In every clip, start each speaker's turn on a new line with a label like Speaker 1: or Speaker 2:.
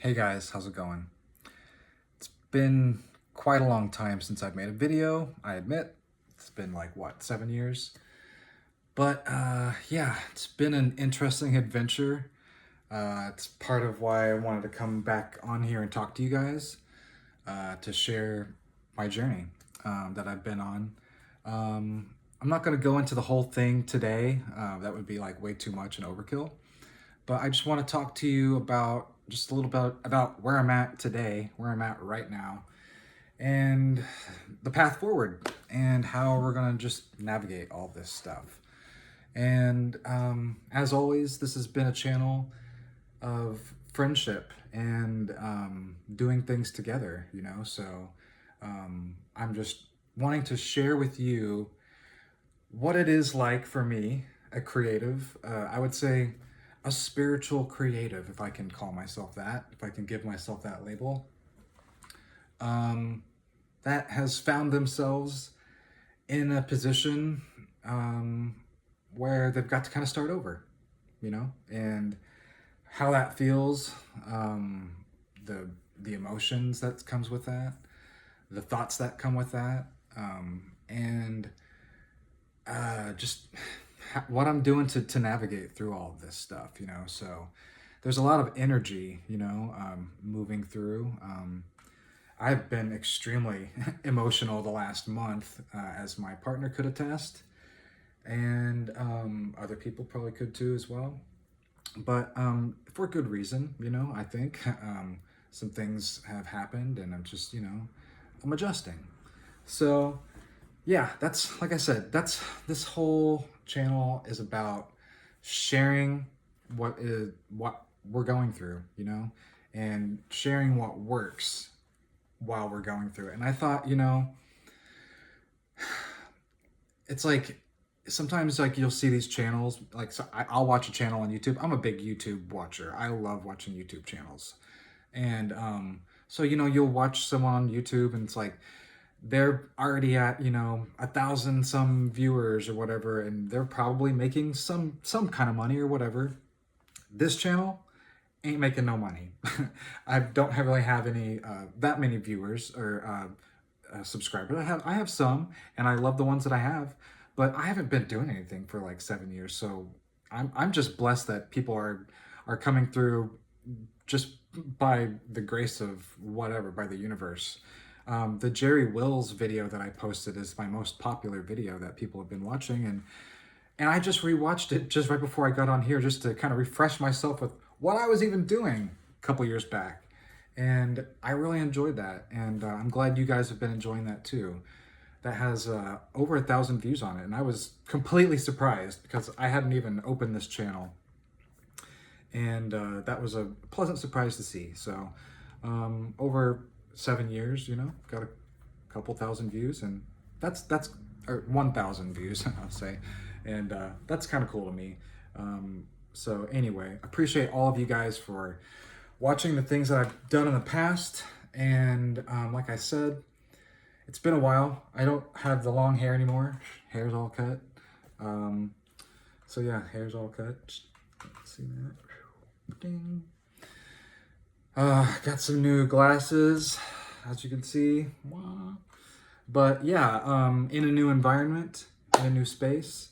Speaker 1: Hey guys, how's it going? It's been quite a long time since I've made a video, I admit. It's been like, what, 7 years? But yeah, it's been an interesting adventure. It's part of why I wanted to come back on here and talk to you guys to share my journey that I've been on. I'm not going to go into the whole thing today. That would be like way too much and overkill. But I just want to talk to you about just a little bit about where I'm at today, where I'm at right now, and the path forward, and how we're going to just navigate all this stuff. And as always, this has been a channel of friendship and doing things together, you know? So I'm just wanting to share with you what it is like for me, a creative. I would say a spiritual creative, if I can call myself that, if I can give myself that label, um, that has found themselves in a position where they've got to kind of start over, you know, and how that feels, the the emotions that comes with that, the thoughts that come with that, and just what I'm doing to navigate through all of this stuff, you know. So there's a lot of energy, you know, moving through. I've been extremely emotional the last month, as my partner could attest, and other people probably could too as well. But for good reason, you know. I think some things have happened, and I'm just, you know, I'm adjusting. So yeah, that's like I said, that's this whole channel is about sharing what we're going through, you know, and sharing what works while we're going through it. And I thought, you know, it's like sometimes like you'll see these channels like I'll watch a channel on YouTube. I'm a big YouTube watcher. I love watching YouTube channels. And so you know, you'll watch someone on YouTube and it's like they're already at, you know, 1,000 some viewers or whatever, and they're probably making some kind of money or whatever. This channel ain't making no money. I don't really have any that many viewers or subscribers. I have some, and I love the ones that I have, but I haven't been doing anything for like 7 years. So I'm just blessed that people are coming through just by the grace of whatever, by the universe. The Jerry Wills video that I posted is my most popular video that people have been watching, and I just rewatched it just right before I got on here just to kind of refresh myself with what I was even doing a couple years back. And I really enjoyed that, and I'm glad you guys have been enjoying that too. That has over 1,000 views on it, and I was completely surprised because I hadn't even opened this channel, and that was a pleasant surprise to see. So over 7 years, you know, got a couple thousand views, and that's or 1,000 views, I'll say, and that's kind of cool to me. So anyway, appreciate all of you guys for watching the things that I've done in the past, and like I said, it's been a while. I don't have the long hair anymore. Hair's all cut. Um, so yeah, hair's all cut. Let's see that. Ding. Got some new glasses, as you can see. But yeah, in a new environment, in a new space,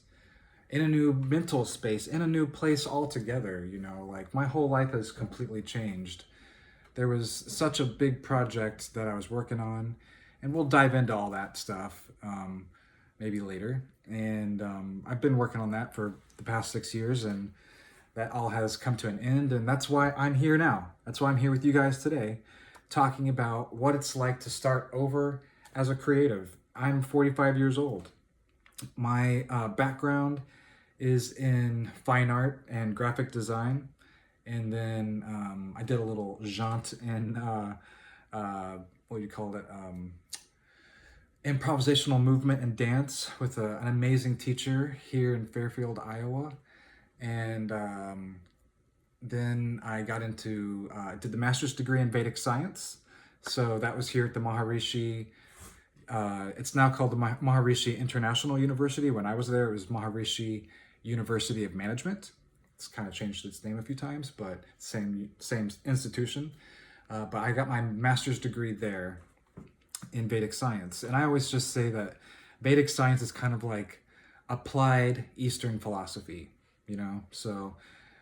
Speaker 1: in a new mental space, in a new place altogether, you know, like my whole life has completely changed. There was such a big project that I was working on, and we'll dive into all that stuff maybe later. And I've been working on that for the past 6 years, and that all has come to an end, and that's why I'm here now. That's why I'm here with you guys today, talking about what it's like to start over as a creative. I'm 45 years old. My background is in fine art and graphic design, and then I did a little jaunt in what do you call it? Improvisational movement and dance with an amazing teacher here in Fairfield, Iowa. And then I got into, did the master's degree in Vedic science. So that was here at the Maharishi. It's now called the Maharishi International University. When I was there, it was Maharishi University of Management. It's kind of changed its name a few times, but same institution. But I got my master's degree there in Vedic science, and I always just say that Vedic science is kind of like applied Eastern philosophy. So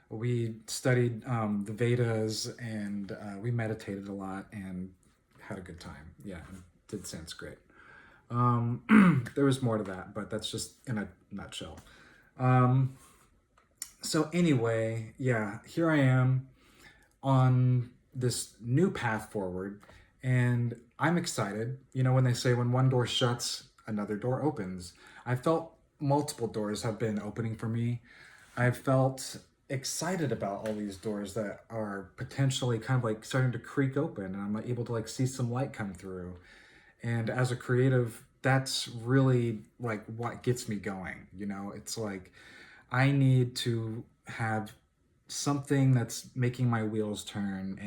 Speaker 1: we studied the Vedas, and we meditated a lot and had a good time. Yeah, and did Sanskrit. There was more to that, but that's just in a nutshell. Um, so anyway, yeah, here I am on this new path forward, and I'm excited. When they say when one door shuts, another door opens. I felt multiple doors have been opening for me. I've felt excited about all these doors that are potentially kind of like starting to creak open, and I'm able to like see some light come through. And as a creative, that's really like what gets me going. It's like I need to have something that's making my wheels turn,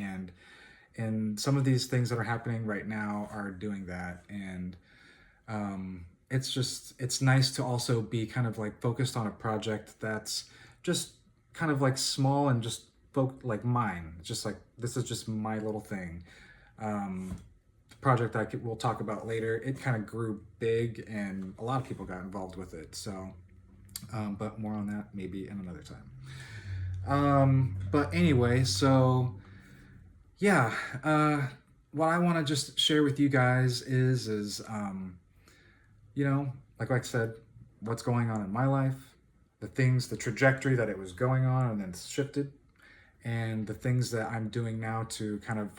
Speaker 1: and some of these things that are happening right now are doing that. And it's nice to also be kind of like focused on a project that's just kind of like small and just like mine. It's just like this is just my little thing. The project we'll talk about later, it kind of grew big and a lot of people got involved with it. So but more on that maybe in another time. But anyway, so yeah, what I want to just share with you guys is like I said, what's going on in my life, the trajectory that it was going on and then shifted, and the things that I'm doing now to kind of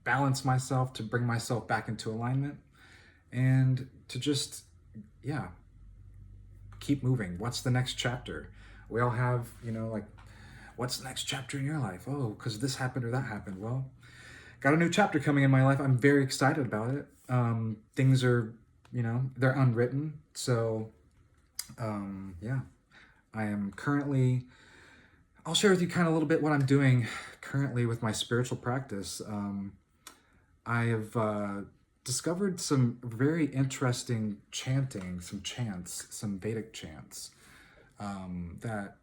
Speaker 1: balance myself, to bring myself back into alignment, and to just, yeah, keep moving. What's the next chapter? We all have, like, what's the next chapter in your life? Oh, because this happened or that happened. Well, got a new chapter coming in my life. I'm very excited about it. Things are, they're unwritten. So, yeah, I am currently, I'll share with you kind of a little bit what I'm doing currently with my spiritual practice. I have discovered some very interesting chanting, some chants, some Vedic chants that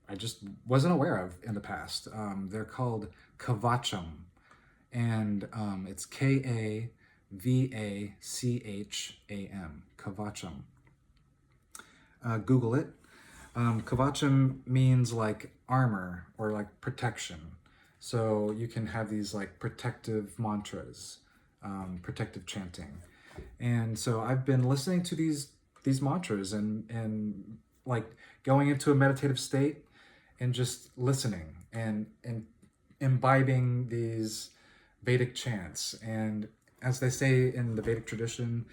Speaker 1: I just wasn't aware of in the past. They're called Kavacham, and it's Kavacham, Kavacham. Google it. Kavacham means like armor or like protection. So you can have these like protective mantras, protective chanting. And so I've been listening to these mantras and like going into a meditative state and just listening and imbibing these Vedic chants. And as they say in the Vedic tradition,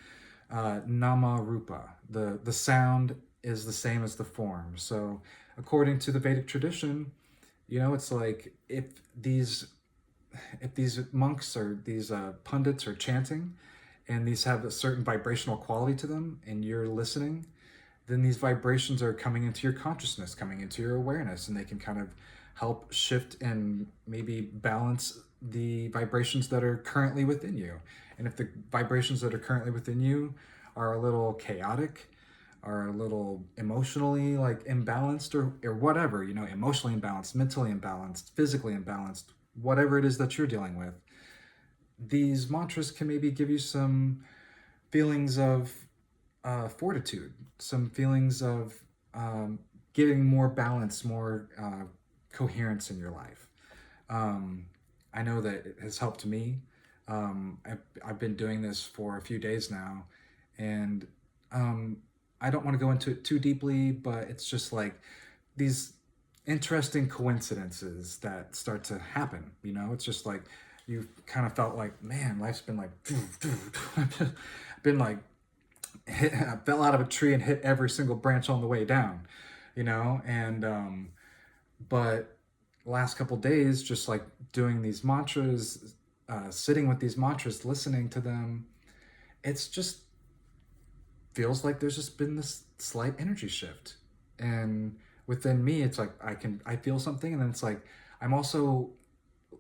Speaker 1: nama rupa, the sound is the same as the form. So according to the Vedic tradition, it's like if these monks or these pundits are chanting, and these have a certain vibrational quality to them, and you're listening, then these vibrations are coming into your consciousness, coming into your awareness, and they can kind of help shift and maybe balance the vibrations that are currently within you. And if the vibrations that are currently within you are a little chaotic, are a little emotionally like imbalanced or whatever, emotionally imbalanced, mentally imbalanced, physically imbalanced, whatever it is that you're dealing with, these mantras can maybe give you some feelings of fortitude, some feelings of getting more balance, more coherence in your life. I know that it has helped me. I've been doing this for a few days now, and I don't want to go into it too deeply, but it's just like these interesting coincidences that start to happen. It's just like you've kind of felt like, man, life's been like, been like, I fell out of a tree and hit every single branch on the way down, and but last couple days, just like doing these mantras, sitting with these mantras, listening to them, it's just feels like there's just been this slight energy shift. And within me, it's like I feel something, and then it's like I'm also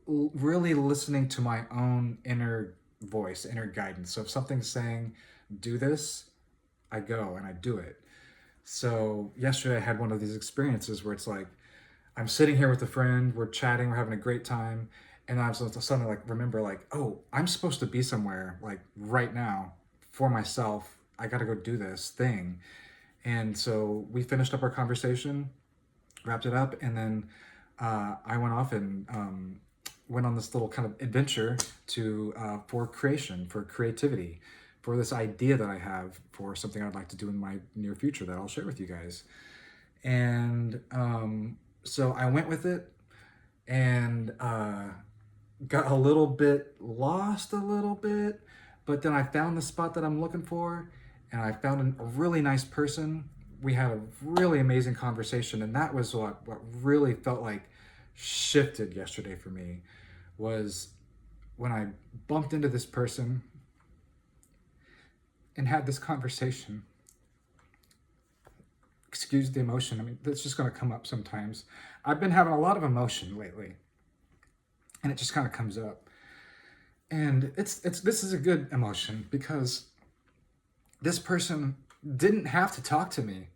Speaker 1: really listening to my own inner voice, inner guidance. So if something's saying do this, I go and I do it. So yesterday I had one of these experiences where it's like I'm sitting here with a friend, we're chatting, we're having a great time, and I was suddenly like remember like, oh, I'm supposed to be somewhere like right now for myself. I got to go do this thing. And so we finished up our conversation, wrapped it up, and then I went off and went on this little kind of adventure to for creation, for creativity, for this idea that I have for something I'd like to do in my near future that I'll share with you guys. And so I went with it and got a little bit lost, a little bit, but then I found the spot that I'm looking for, and I found a really nice person. We had a really amazing conversation, and that was what really felt like shifted yesterday for me was when I bumped into this person and had this conversation. Excuse the emotion. I mean, that's just going to come up sometimes. I've been having a lot of emotion lately, and it just kind of comes up. And it's this is a good emotion because this person didn't have to talk to me.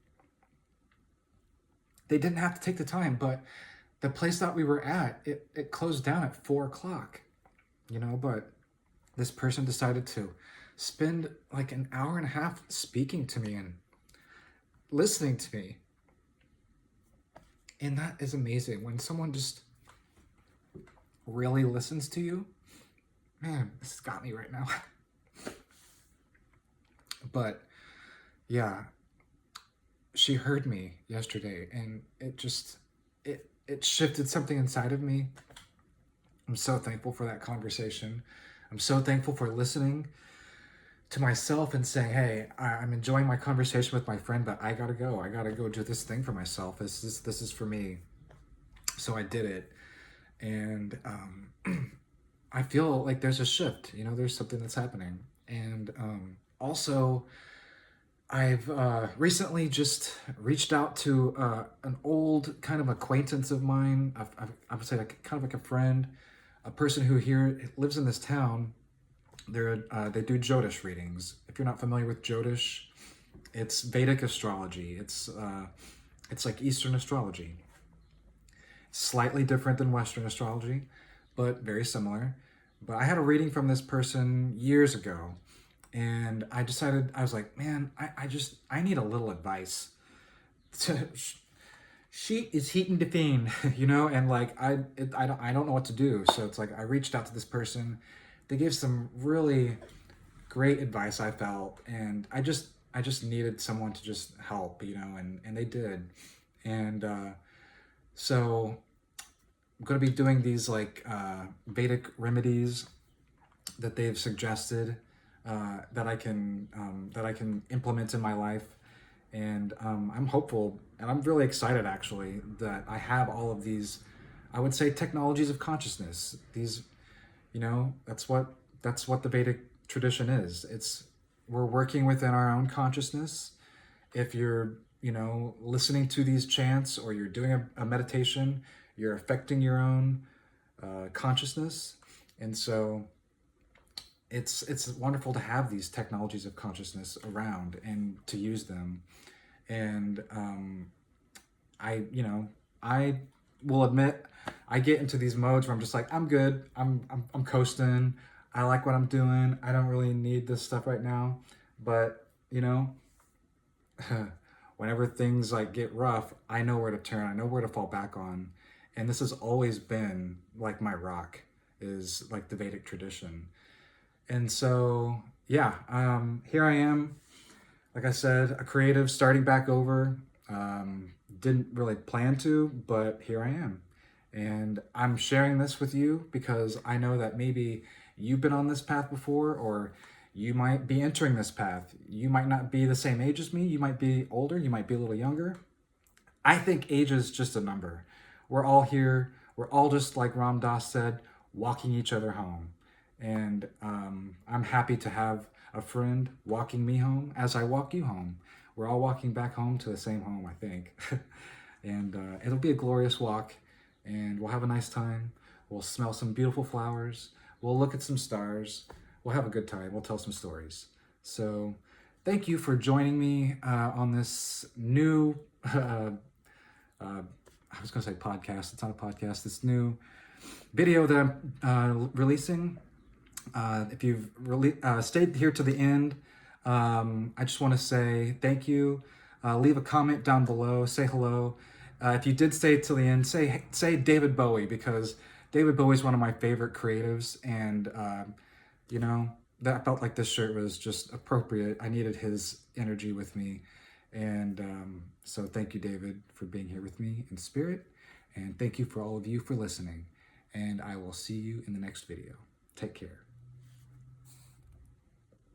Speaker 1: They didn't have to take the time, but the place that we were at, it closed down at 4 o'clock, but this person decided to spend like an hour and a half speaking to me and listening to me. And that is amazing. When someone just really listens to you, man, this has got me right now. But yeah, she heard me yesterday, and it shifted something inside of me. I'm so thankful for that conversation. I'm so thankful for listening to myself and saying, hey, I'm enjoying my conversation with my friend, but I gotta go. I gotta go do this thing for myself. This is for me. So I did it. And I feel like there's a shift, there's something that's happening. And also, I've recently just reached out to an old kind of acquaintance of mine. I would say like kind of like a friend, a person who here lives in this town. They do Jyotish readings. If you're not familiar with Jyotish, it's Vedic astrology. It's like Eastern astrology. Slightly different than Western astrology, but very similar. But I had a reading from this person years ago, and I was like, man, I need a little advice. She is heating the fiend, and like I don't know what to do. So it's like I reached out to this person. They gave some really great advice, I felt, and I just needed someone to just help, and they did. And so I'm going to be doing these like Vedic remedies that they've suggested that I can implement in my life. And I'm hopeful, and I'm really excited actually that I have all of these, I would say, technologies of consciousness. These, that's what the Vedic tradition is. We're working within our own consciousness. If you're listening to these chants, or you're doing a meditation, you're affecting your own consciousness. And so it's wonderful to have these technologies of consciousness around and to use them. And I will admit, I get into these modes where I'm just like, I'm good, I'm coasting, I like what I'm doing, I don't really need this stuff right now. But whenever things like get rough, I know where to turn, I know where to fall back on. And this has always been like my rock, is like the Vedic tradition. And so yeah, here I am, like I said, a creative starting back over. Didn't really plan to, but here I am. And I'm sharing this with you because I know that maybe you've been on this path before, or you might be entering this path. You might not be the same age as me. You might be older. You might be a little younger. I think age is just a number. We're all here. We're all just, like Ram Dass said, walking each other home. And I'm happy to have a friend walking me home as I walk you home. We're all walking back home to the same home, I think. And it'll be a glorious walk, and we'll have a nice time. We'll smell some beautiful flowers. We'll look at some stars. We'll have a good time. We'll tell some stories. So thank you for joining me on this new, I was gonna say podcast. It's not a podcast. This new video that I'm releasing. If you've stayed here to the end, I just want to say thank you. Leave a comment down below. Say hello. If you did stay till the end, say David Bowie, because David Bowie is one of my favorite creatives, and you know, that felt like this shirt was just appropriate. I needed his energy with me, and so thank you, David, for being here with me in spirit, and thank you for all of you for listening. And I will see you in the next video. Take care.